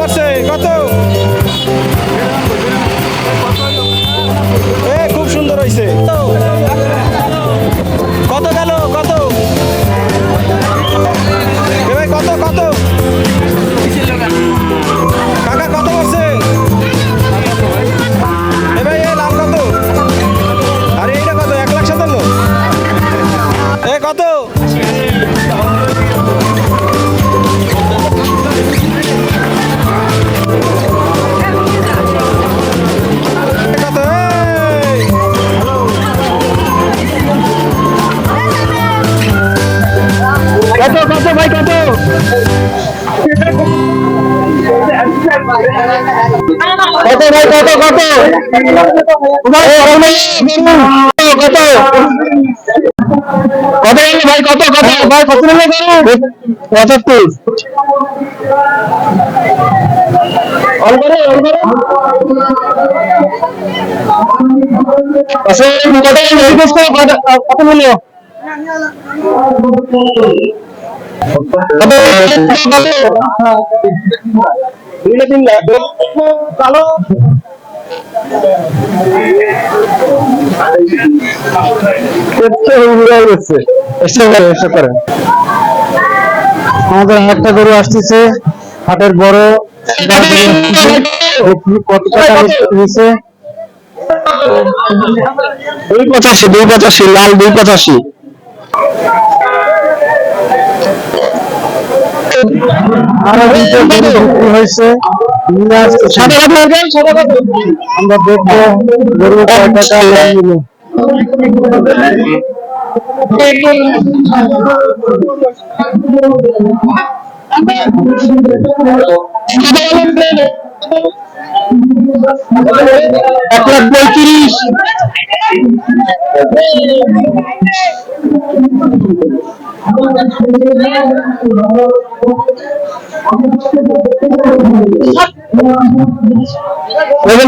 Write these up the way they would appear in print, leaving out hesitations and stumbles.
পারছে কত? খুব সুন্দর হয়েছে। কত গেল কত? ভাই কত কত কাকা কত পারছে? ভাই এ লাভ কত? আরে এইটা কত? 1,57,000 কত? কত কত ভাই কত? কত ভাই কত কত? কত কত ভাই কত কত ভাই কত নেবে? 75। কত মূল্য? কালো আমাদের একটা গরু আসতেছে হাটের বড়। কত টাকা নিচ্ছে? 285 285 লাল 285 হয়েছে। আমরা দেখবো গরু কয় টাকা নিল।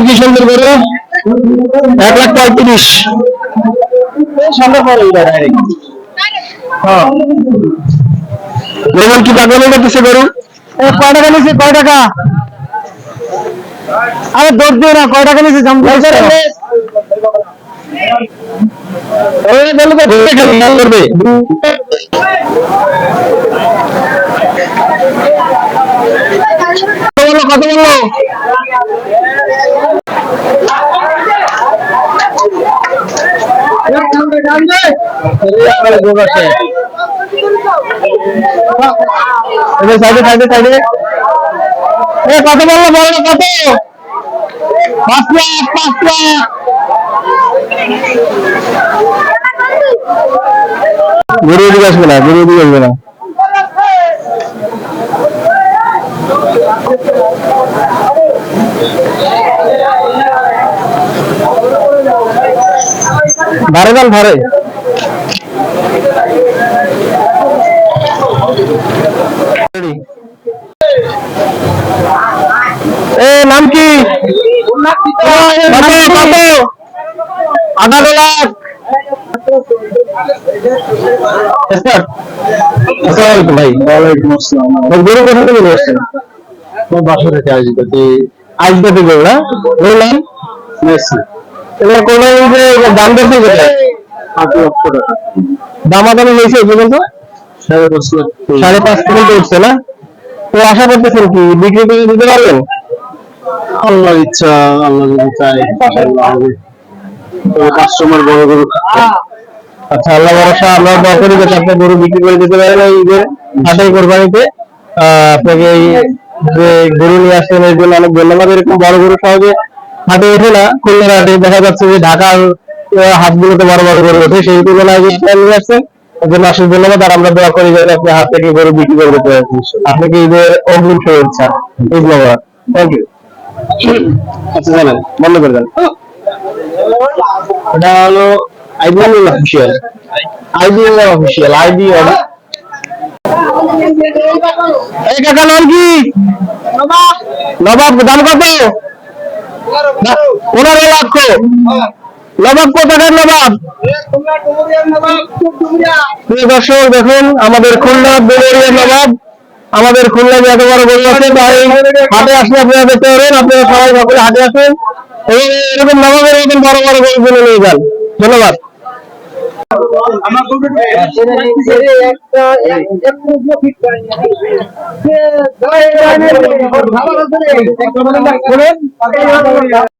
কি সুন্দর করে 1,35,000 কি পাগল হয়ে গেছে গরু? কয় টাকা নিচ্ছে? কয় টাকা? আরে দৌড় দিও না। কয় টাকা নিচ্ছে? কত বললো? কত বললো? বলো কত? 5 লাখ 5 লাখ। গরু দিকে আসবে না, গরু দিকে আসবে না। ভাড়ে যান ভাড়ে। নাম কি? 18 লাখ। ভাই ওয়ালাইকুম আসসালাম। গরু কোথা থেকে নিয়ে আসছেন? বাসা থেকে আসবে। আসবে থেকে না বললাম এবার কোন দাম বেশি কোথায়? 8 লক্ষ টাকা দামাদামি হয়েছে পর্যন্ত? 5.5 পর্যন্ত উঠছে না? তো আশা করতেছেন কি বিক্রি করে দিতে পারবেন? আল্লাহর ইচ্ছা, আল্লাহ যদি চায় কাস্টমার বড় গরু। আচ্ছা আল্লাহ ভরসা। আমরা দোয়া করি যে আপনি গরু বিক্রি করে দিতে পারেন এই হাটের কোরবানিতে। আপনাকে এই যে গরু নিয়ে আসছেন এর জন্য অনেক ধন্যবাদ। এরকম বড় গরু সহজে হাটে ওঠে না। খুলনার হাটে দেখা যাচ্ছে যে ঢাকার হাটগুলোতে বড় বড় গরু ওঠে, সেই তুলনায় নিয়ে আসছেন এর জন্য অশেষ ধন্যবাদ। আর আমরা দোয়া করি যাতে আপনি হাট থেকে গরু বিক্রি করে দিতে পারেন। আপনাকে ঈদের অগ্রিম শুভেচ্ছা। Thank you. আচ্ছা জানেন বন্ধ করে দেন। এটা হলো IBL official. IBL official IBL. এই কাকা নাম কি? নবাব। দাম কত? 15 লক্ষ। নবাব কোথাকার নবাব? প্রিয় দর্শক দেখুন আমাদের খুলনা বেলেরিয়া নবাব আমাদের খুলনায় এত বড় গরু আছে, তাই হাটে আসলে আপনারা দেখতে পারেন। আপনারা সবাই সকলে হাটে আসেন এবং এরকম নবাবের এরকম বড় বড় গরু কিনে নিয়ে যান। ধন্যবাদ।